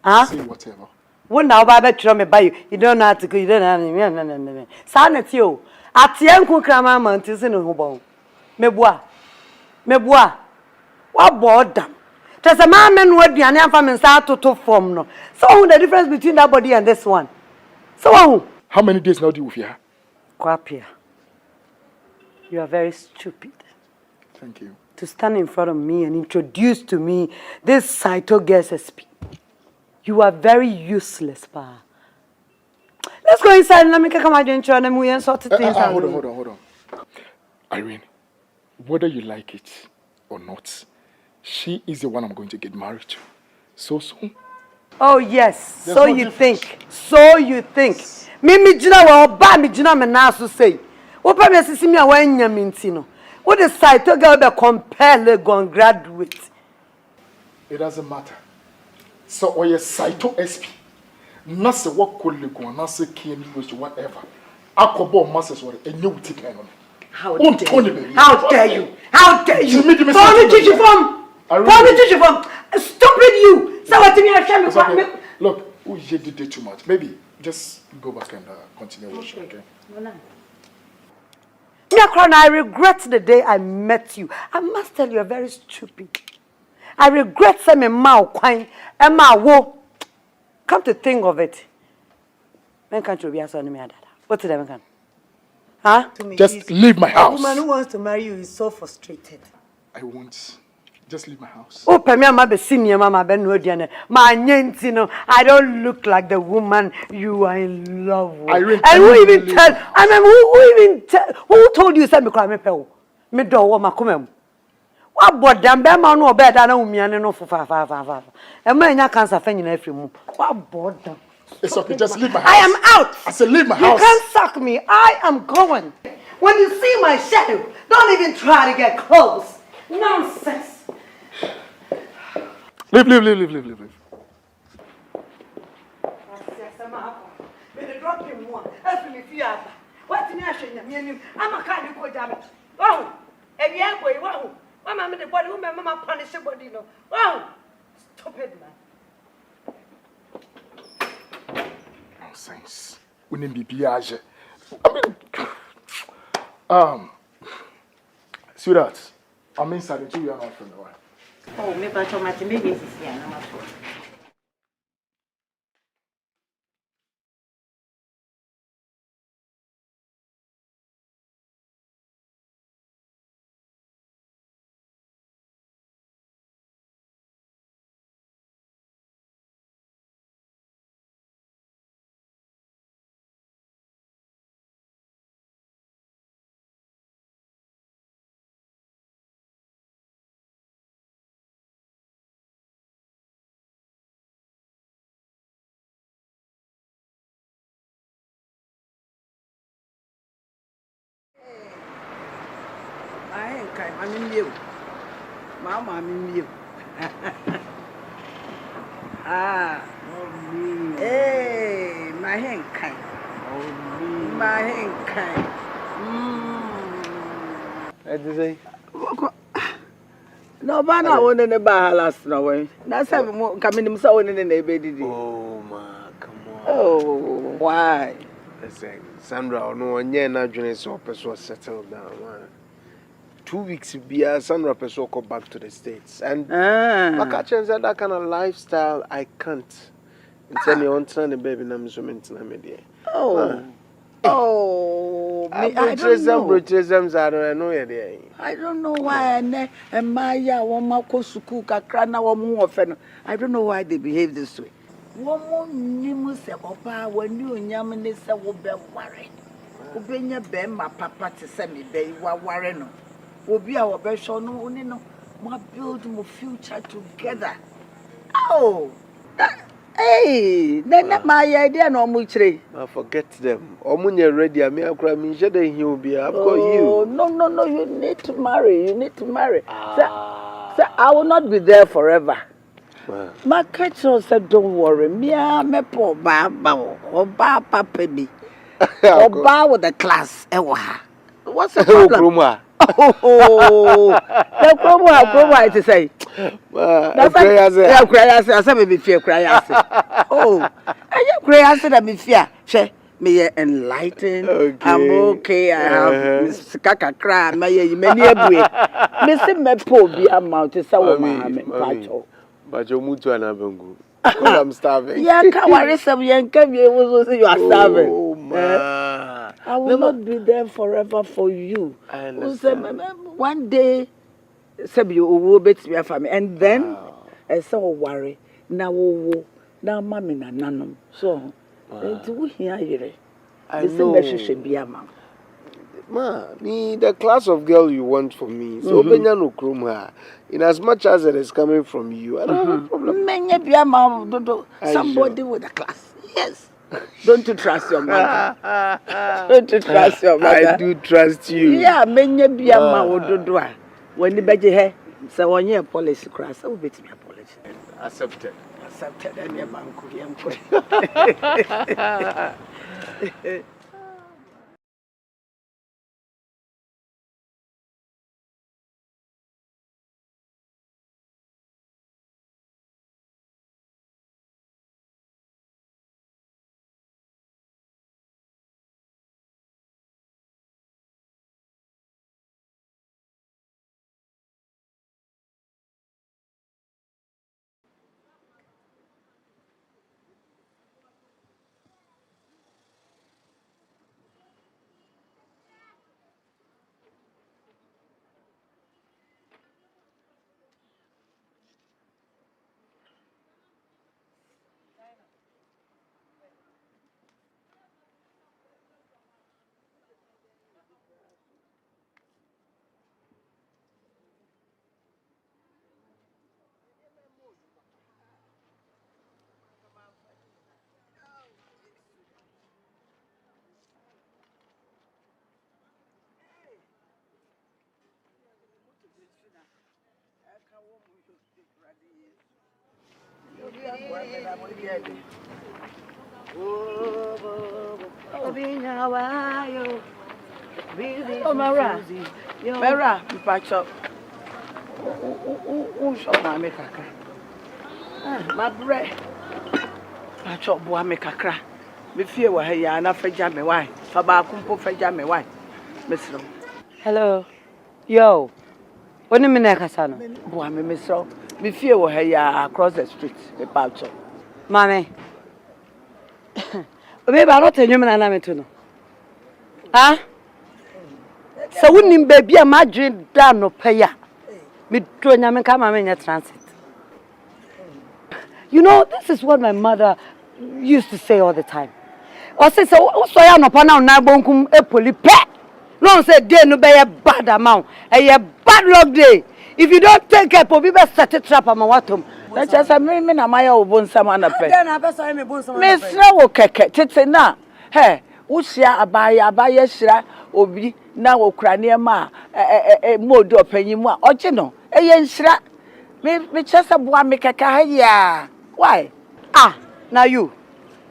Huh? Say whatever. Won't now buy bedroom, me buy you. You don't know how to go, you don't have any. Sanity, you. At the end, cook my month is in a hobble. Me bois. What boredom? There's a man who be an infant and start to form. No. So, the difference between that body and this one? So, how many days now do you with her? Kwapia, you are very stupid. Thank you. To stand in front of me and introduce to me this Saito girl's SP. You are very useless, Pa. Let's go inside and let me come out and we sort of things out. Hold on. Irene, whether you like it or not, she is the one I'm going to get married to. So soon. Oh, yes. There's so no you difference. think. So you think. Me jina wa ba me jina me na so say. Wo pa me sisi me a wa nya me ntino. What the Saito girl be compare Legon graduate? It doesn't matter. So, or your Saito SP. Nasa what could Legon, Nasa King, whatever. Akobo masters or a new ticket on. How dare you? How dare you? Stupid you! So what me Look, you did too much. Maybe just go back and continue watching, okay? I regret the day I met you. I must tell you, you're very stupid. I regret saying me mouth quine and my wo. Come to think of it. Men can't you be a son of me? What's the man? Huh? Just leave my house. A woman who wants to marry you is so frustrated. I won't. Just leave my house. Oh, Pamela, my senior mama, Ben my Nentino. I don't look like the woman you are in love with. And who even tell? I mean, who even tell? Who told you? Said me cry me peo. Me do what ma come. What board them? Be man no better than umiane no for fa. And man, you can't suffer in every move. What board them? It's okay. Just leave my house. I am out. I said leave my house. You can't suck me. I am going. When you see my shadow, don't even try to get close. Nonsense. Leave. I'm a kind of good damn it. Oh, and yeah, boy, wow. Mamma, the body, Mamma punish your body. No, wow. Stupid man. Nonsense. We need to be piage. I mean, sweetheart, I'm inside the 2 year old from the one. Oh, me but my baby is here. I'm not sure. I'm you. Mama, I'm you. Hey, my hand kind. My hand kind. No, but I want to buy last no. That's how coming so in the baby. Oh, ma, come on. Oh, why? Listen, Sandra, no one yet not doing so, person settled down. 2 weeks be Sandra person go back to the States. And I catch that kind of lifestyle I can't. Tell me on turn the baby na me so maintain media. Oh. Oh, I don't know. I don't know why and Maya woma ko suku kakra na womo ofe. I don't know why they behave this way. Womo nimu se papa wani onyam ne se wo be ware. Obenya be ma papa te se me be wa ware no. Obi a wo be hwo no oni no we build my future together. Oh, hey, then my idea no muchre. Forget them. Omunye ready. I mean, I'm sure they he'll be. I've got you. No. You need to marry. So I will not be there forever. My catcher said, "Don't worry, me me poor baba or papa baby or bar with the class." What's the problem? Oh, the chroma to say. That's I said, maybe fear cry. Oh, I am cry. That me fear. She me enlightened. Okay. I'm okay. I have Miss Kaka cry. Many abwe. Miss me poor be amount to say mame. But you move to another go. I'm starving. Yeah, can't worry. Some young can be able to say you are starving. Oh man. I will not be there forever for you. I understand. One day, you will bet me for me, and then I saw worry. Now, mommy na nanum. So, do hear you? I know. Should be a man. Ma, me the class of girl you want for me. So Benya no kroma. In as much as it is coming from you, I don't have a problem. Menya be a man, somebody with a class. Yes. Don't you trust your mother? Don't you trust your mother? I do trust you. Yeah, many be a man do. When the baby hair, so when you policy class, I will bet me a policy. Accepted. Accepted, and your man could. Oh, Mara, you patch up. Who shall my make a cry? My bread. Patch up, boy, make a cry. Me fear where he are not for jammy wine. Fabakum for jammy wine. Miss Ro. Hello. Yo. When you mean, Casano? Boy, Miss Ro. Me fear where he are across the street. Me patch up. Mammy. Maybe I'm not a human and I'm to know. Huh? So wouldn't baby a Madrid down no pay. Me to Yaman come in your transit. You know, this is what my mother used to say all the time. I said, so I no pana na bonkum e poli pe. No say day no be a bad amount. A bad luck day. If you don't take care, people be set a trap am watom. That's just a me na maya obon sama na pe. Then I be so me bon sama. Me sra wo keke tete na. He, wo sia abaya sra obi na wo kura ne ma modu opanyimu a oje no. Eye nsra. Me chesa boa me keke ha ya. Why? Ah, now you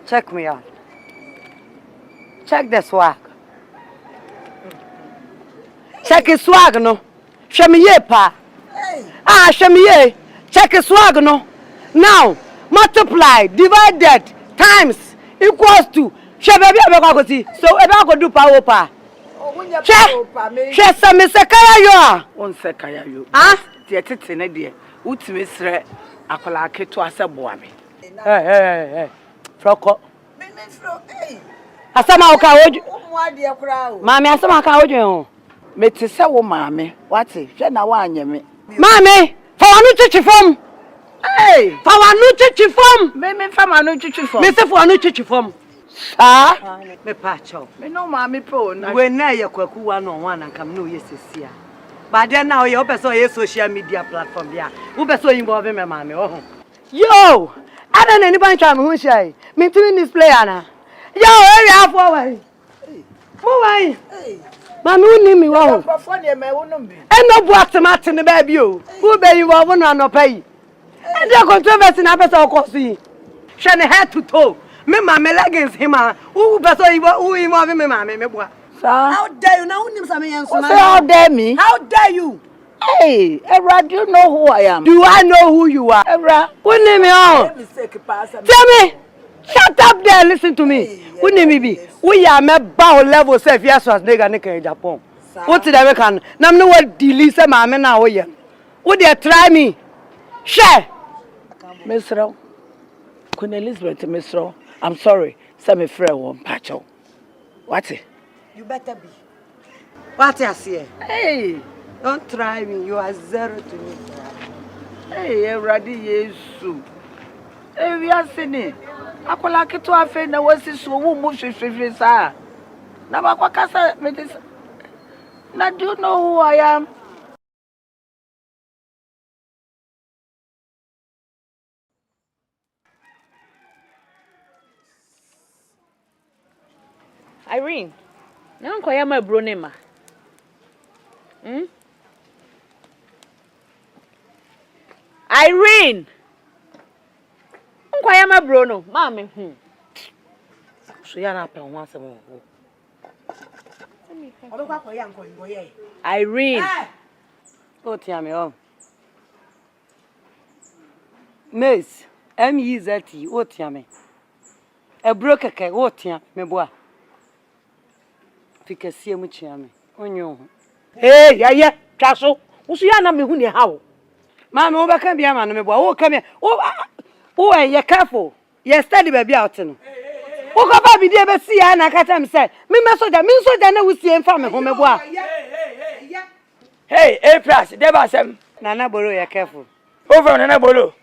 check me out. Check the swag. Check his swag no. Show me ye pa. Ah, show me ye. Check his swag no. Now multiply, divided, times equals to. Show baby go see. So e ba go do power pa. Check some sekaya yo. On sekaya yo. Ah, tie tete ne de. Utime sre akola keto aseboa me. Hey. Froko. Me fro, hey. Asama o ka oju. Umu ade kura o. Mame asama ka oju ho. Me te se wo mame. Wate, hwe na wa anye me. Mame, fa wanu chichi fom. Hey, fa wanu chichi fom. Me fa wanu chichi fom. Me se fa wanu chichi fom. Sa? Me pa cho. Me no mame pro na. We na ye kwaku wa no wan na kam no ye sesia. But then now you open so social media platform there. Who be so involved in my mommy? Oh. Yo! I don't know anybody try me who shy. Me doing this player now. Yo, hurry up forward. Move away. Mommy who need me wow. And no box to in the baby you. Who be you over no pay. And the controversy na person ko see. Shane head to toe. Me mama leggings him who be so who involve me mama me boy. How dare you now? How dare me? How dare you? Hey, Ebra, do you know who I am? Do I know who you are? Ebra, What name me on? Tell me. Shut up there and listen to me. What name me be? We are me bow level self yes was nigga in Japan. What did I can? Now no what delete my man now here. Would they try me? Share. Mr. Queen Elizabeth, Mr. I'm sorry. Send me friend one patcho. What's it? You better be. What I say? Hey, don't try me. You are zero to me. Hey, Eradi Yesu. Hey, we are seeing. I call like to have na wasi so who move she sa. Na ba kwa kasa me this. Na do you know who I am? Irene. Na nkoya ma bro ne ma. Irene. Nkoya ma bro no, mame. So ya na pe ho asem ho. Obekwa koya nko ngo ye. Irene. O tia me o. Miss, MEZT o tia me. E bro keke o tia me boa. Fikasie mu chia me. Onyo. Hey, ya twaso. Wo so ya na me hu ne ha wo. Mama, wo beka bia ma no me boa. Wo ka me. Wo you careful. You study baby out no. Wo ka ba bi die be si ya na ka tem say. Me soja na wo sie mfa me ho me boa. Hey, A plus, Deba Asem. Nana Boro, you careful. Over Nana Bolo.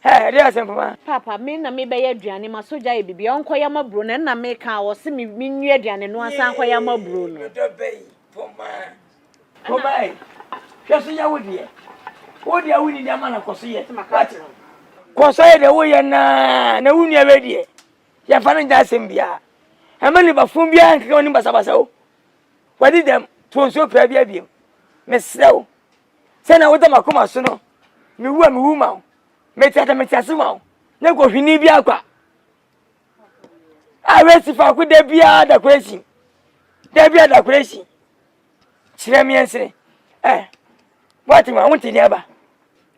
Hey, there Asem Papa. Papa, me na me be ye aduane ma soja e bibi onkoya ma bro na na me ka wo se me nwie aduane no ansa ankoya ma bro no. Poma. Hweso ya wodie. Wodie wuni dia ma na koso ye. Koso ye de wo ye na wuni ya wedie. Ya fa na nda Asem bia. Amani ba fun bia nka woni basabasa o. Wadi dem tonso pra bia bia. Mesrew. Se na woda makoma so no. Me wu ma. Metiase ma. Na go hwini bia akwa. Awesi fa ku de bia da kwesi. De bia da kwesi. Chire mi ensere. Wati ma wonti ni aba.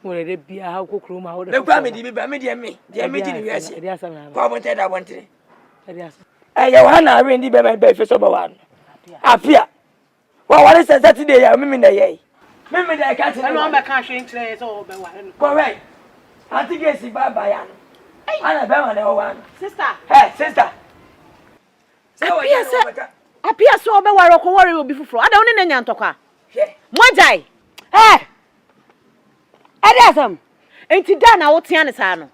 Wore de bia ha kokoro ma wo de. Le kwa me di bia me di ni wiase. Kwa bonte da bonte. Yohana we ndi be my be fe so ba wan. Apia. Wa wale Saturday ya mimi na yeye. Mimi da ka tene. No me kan hwe ntire so be wa no. Correct. Auntie Gesi baba ya no. Ana be ma na o wan. Sister. Hey, sister. Apia so be waro ko wore obi fufuro. Ada woni na nya ntokwa. Hwe. Mojai. Adasam. Enti da na wo tia ne sa no.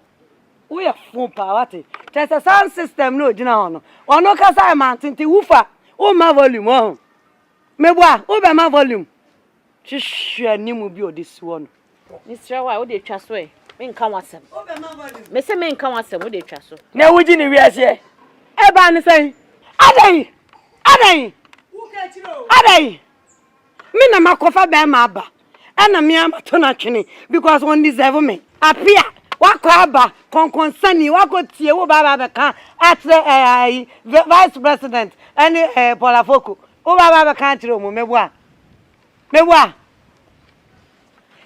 We are full power. There's a sound system no jina hono. Ono kasa ma tinti wufa. O ma volume o. Meboa, o be ma volume. Hihwe ni mu bi odisi wono. Mr. Why wo de twa so e? Me nka wasem. O be ma volume. Me se me nka wasem wo de twa so. Na wuji ni wiase. E ba ni sei. Adai. Wo ka chiro. Adai. Me na makofa be ma aba. Ana me amato na twene because one deserve me. Apia. Wako aba konkonsani wako tie wo baba beka at vice president any Polafoko wo baba beka tire mo meboa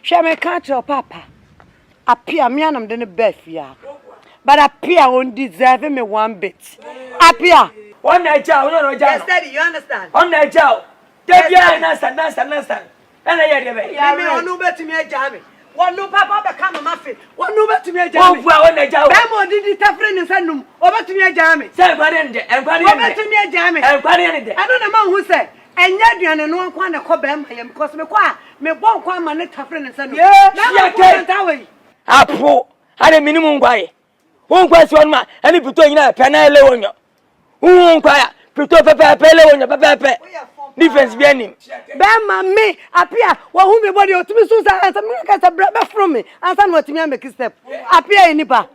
she me ka tire papa apia me anam de ne bafia but apia won deserve me one bit apia one na ja no ja yes daddy you understand on na ja debia na stand ana ye de be ya me onu betumi aja me one no papa be come mafe one no betumi aja me ofua one aja be mo didi tafre ni sanum o betumi aja me say enkware nde o betumi aja me enkware nde I don't know man who say enya duane no kwa na ko be ma yam because me kwa me bon kwa ma ne tafre ni sanum na ko tawe apo ade minimum ngwaye won kwa si on ma ani pito nyina pe na ele wonyo won kwa ya pito pepe le wonyo pepe difference be any. Bema me appear wa hu me body otumi so say answer me ka say be from me answer no otumi make step appear enipa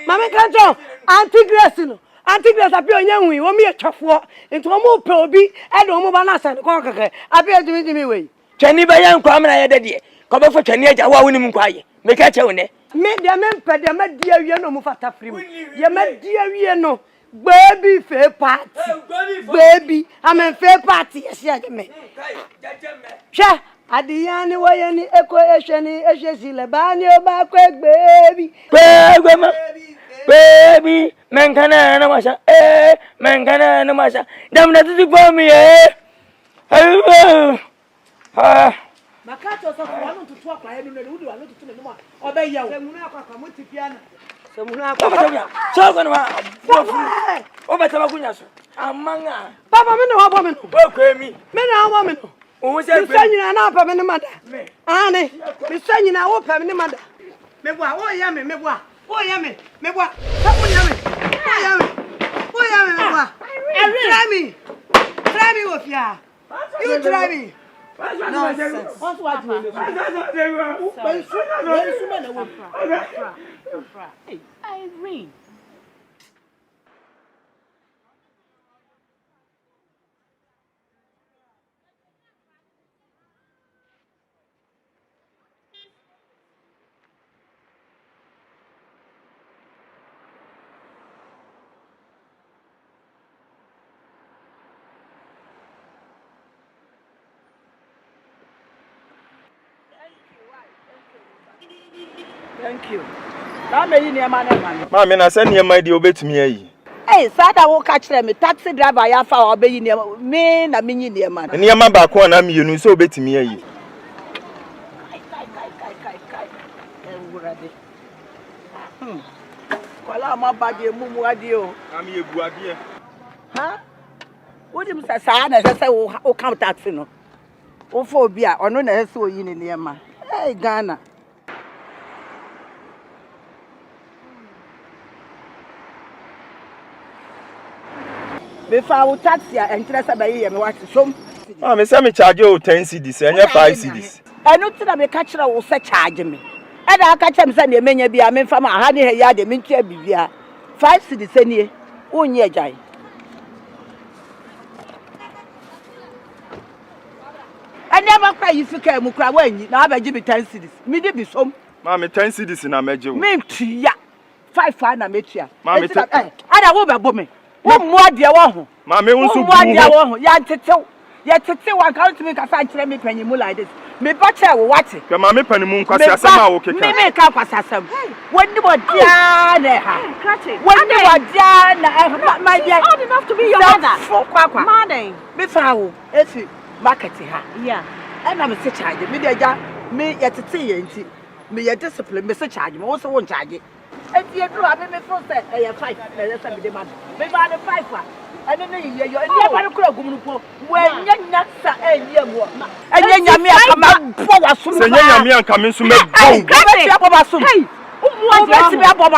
mama kan jo anti grace no anti grace appear onya hu wo me twafo nti wo mo pe obi e de wo mo ba na say ko keke appear tumi we Twani ba yan kwa mena ye de de ko be fo twani agya wa wonim kwa ye me ka che wo ne me de me mpe de ma di awie no mo fata free me ye ma di awie no baby fair party baby I'm fair party yes ya me sha adiyani wayani eko esheni eshesi le bani oba kwe baby baby menkana na masha menkana na masha dam na tutu for me makato so for anu tutu akwa he no ne wudi anu tutu ne no obe yawo semunu akwa mutipiana semunu akwa so ko no o beta ba kunya so amanga papa me no abo me no o ko mi me na abo me no o se pe nyina na pa me ne mada ane me se nyina wo pa me ne mada me bua wo ya me bua wo ya me bua wo ya me me bua try me ofia you try me nonsense what's what you Irene Thank you. Na me yi niam na ma. Mama na say niam di obetumi ayi. Hey, sada wo ka kire me taxi driver ya fa obeyi niam me na me yi niam na. Niam ba ko na me yenu so obetumi ayi. Kai. Ewurade. Kwala ma ba de mumu ade o. Na me ebu ade. Ha? Wo dim sa sa na say wo come taxi no. Wo fo obi a ono na say oyi ne niam. Hey Ghana. Before we taxi and interest by you, me watch some. Ah, me say me charge you 10 cedis, and you 5 cedis. I know that me catch her will say charge me. And I catch him say me menya bi a me fama ha ne ya de me ntia bibia. 5 cedis any. Onye jai. I never cry if you can mu cry when na abaji be 10 cedis. Me dey be some. Ma me 10 cedis na meje wo. Me tia. 5 fa na me tia. Ma me ada wo be bo me. Wo mu ade wo ho. Ma me unsu bu ho. Ya tetew. Ya tetew wan ka ntimi ka sa nkire me panyimu like this. Me ba che wo wate. Ke ma me panimu nkwasi asem a wo keka. Me ka kwasi asem. Wonni wo dia na ha. Krachi. Wonni wo dia na my dear. Old enough to be your mother. Kwa. Madam. Me fa wo. Efi market ha. Yeah. And I'm a charge. Me deja me ya tete ye nti. Me ya discipline me se charge. Me wo so won charge. And you do have me for say eh 5. Na yes me dey man. Me ba the 5 and then you never could go when you're sa enye enye nyame akama po wasum se enye nyame akama so me go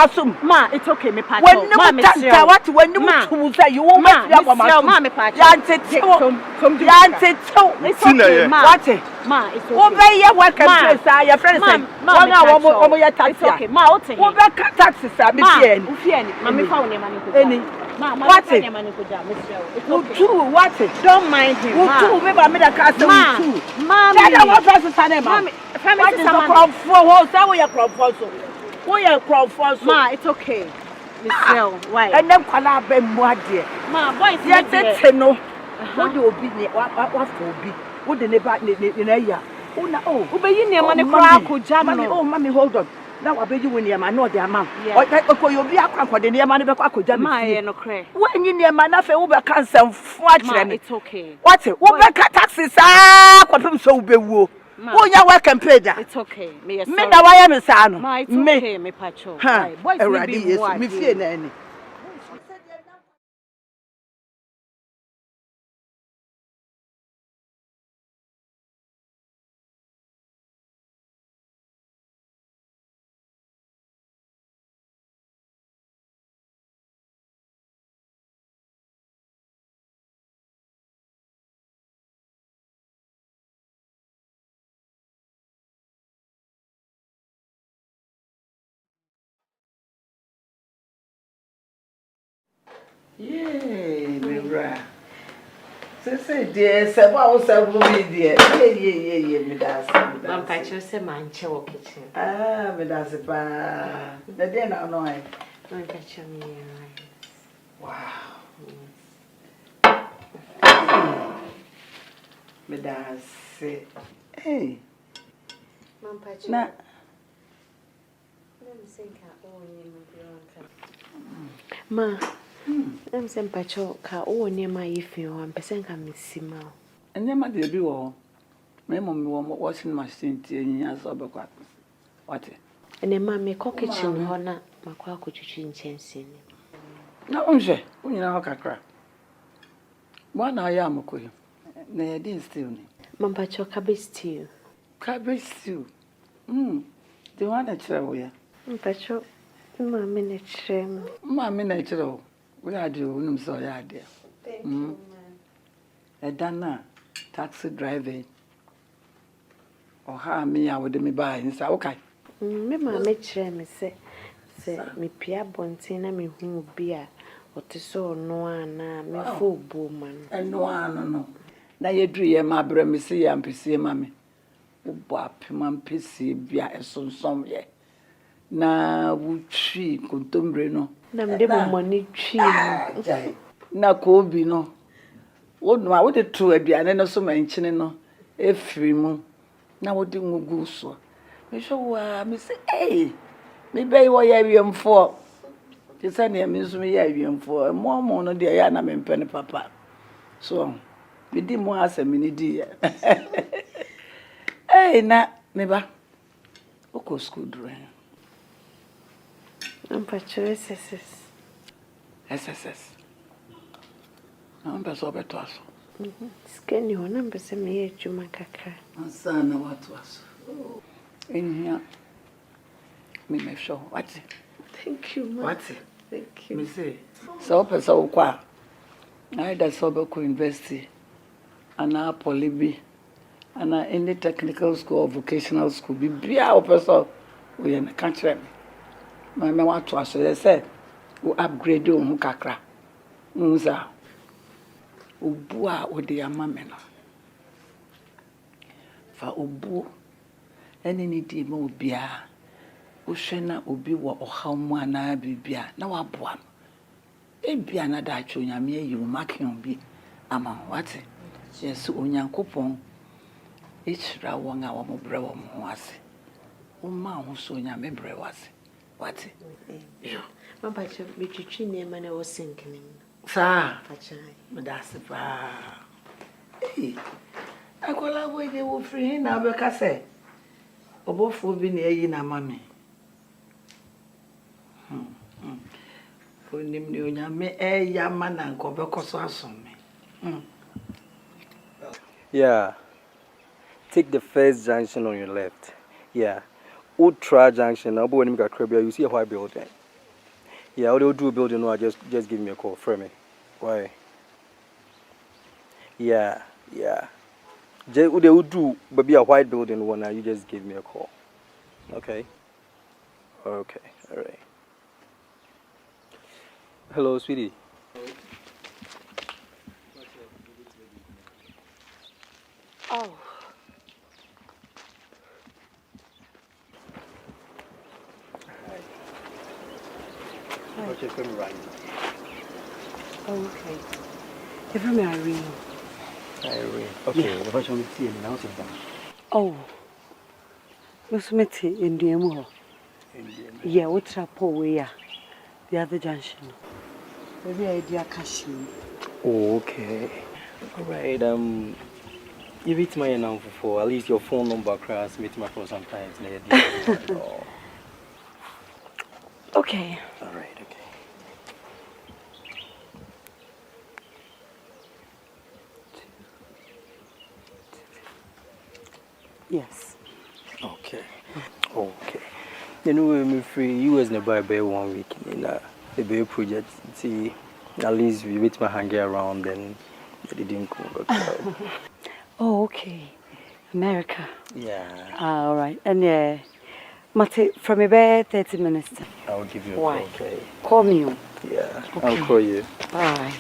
ma it's okay me patch ma me tanta what when you say you won't ma me patch ma it's okay over here welcome place your friend say one hour your taxi it's okay ma ote wo be taxi sa me fie ni ma me fa woni ma ni ko Mama, what it? What it? Don't mind him. Me ba me da ka say too. Mama, that was first sana ma. What is the crop for? How say we your crop for so? We your crop for so. Ma, it's okay. Michelle, why? And them kwala be mu ade. Ma, boys, yes tete no. Wo de obi ne wa for obi. Wo de ne ba ne na ya. Una oh. Ube yi ne ma ne kra ko jam no. Oh, mommy, hold on. Now I beg you when you are not their man. Or you be a crack for the near man of a could my no cray. When you near man of a Uber cancer, it's okay. What it? Uber taxes are what so be woo. Oh, you're welcome, Pedro. It's okay. Me, I am a son. My, it's okay, me, Pacho. Boys, me fear any. Yay, Mibra. Say, dear, say, what was I moving, dear? Yeah, me that's. Mam Pacho say man chewo kitchen. Ah, me that's pa. The day now, no, I. Mam Pacho me. Wow. Me that's it. Hey. Mam Pacho. Na. Let me think Ma. I'm saying Pacho ka o ni ma yifi o ampese nka mesima o. Enye ma de bi wo. Me mo me wo washing machine tie nya so be kwa. What? Ene ma me ko kitchen ho na makwa akotwitwi nchense ni. Na onje, unyina ho kakra. Mo na ya amko yi. Na ye din stew ni. Mam Pacho cabbage stew. Cabbage stew. The one that travel ya. Mam Pacho ma me na chrem. Ma me na chiro. We are do unum so ya there. Thank you, man. Dana taxi driving. Or ha me I would me buy inside okay. Me ma me chrem say me pia bontin na me hu bi a otiso no ana me fo bu man. No no. Na ye dru ye ma bra me see ya mpese ma me. Wo bo apema mpese bia esonsom ye. Na wutwi kontombre no. Na mde mo moni twi no. Na ko obi no. Wo no a wo de to aduane no so manchine no efiri mu. Na wo de ngugu so. Me sho wa me say eh me be wo ya wiemfo. Ti sa ne me so me ya wiemfo. Mo no de ya na me mpene papa. So me di mo asem ni di. Eh na me ba. O ko school drawing. I'm Pacho SSS. SSS. Na mbeso beto aso. Skeni ho na mbese me ye adwuma kakra. Ansana watu aso. In here. Me show. What? Thank you, ma. What? Thank you. Me say. So person kwa. I da so be ko university. Ana polybi. Ana any technical school or vocational school. Bibia o person we na country. My me want to aso they say we upgrade o hu kakra. Nza. Obu a o de amame no. Fa obu ene ni di ma obia. O hwena obi wo ohamu ana bibia na waboa. Ebia na da atwo nyame ayi wo makion bi ama wate. Yes onyankopon echira won a wo Mmobrowa ho ase. O ma ho so nyame bre wase. What? Yeah. Mam Pacho me twitwi ne ma na wo sinkini. Sa. Pacho. Me da se pa. Eh. Akola we de wo free na be ka se. Obofo bi na ayi na mame. Onim ni onyame ya ma na nko be koso asom me. Yeah. Take the first junction on your left. Yeah. Ultra junction. Now, when you crib, you see a white building. Yeah, I'll do a building. No, just give me a call. For me. Why? Yeah. They would do, but be a white building one. Now, you just give me a call. Okay. Okay. All right. Hello, sweetie. Oh. Okay, for me right Oh, okay. If I'm Irene. Irene. Okay, the first one we see now is done. Oh. Miss Mitty in the Emo. Yeah, what's up way? The other junction. Maybe idea cashing. Oh, okay. All right. You reach my number for at least your phone number. Cross meet my phone sometimes. Okay. All right. Okay. Yes. Okay. You know, I'm free. You was nearby by 1 week in the Bay project. See, at least we meet my hanging around and they didn't go. Oh, okay. America. Yeah. All right. And yeah, Mate, from about 30 minutes. I'll give you a Why? call, okay? Call me. Yeah, Okay. I'll call you. Bye.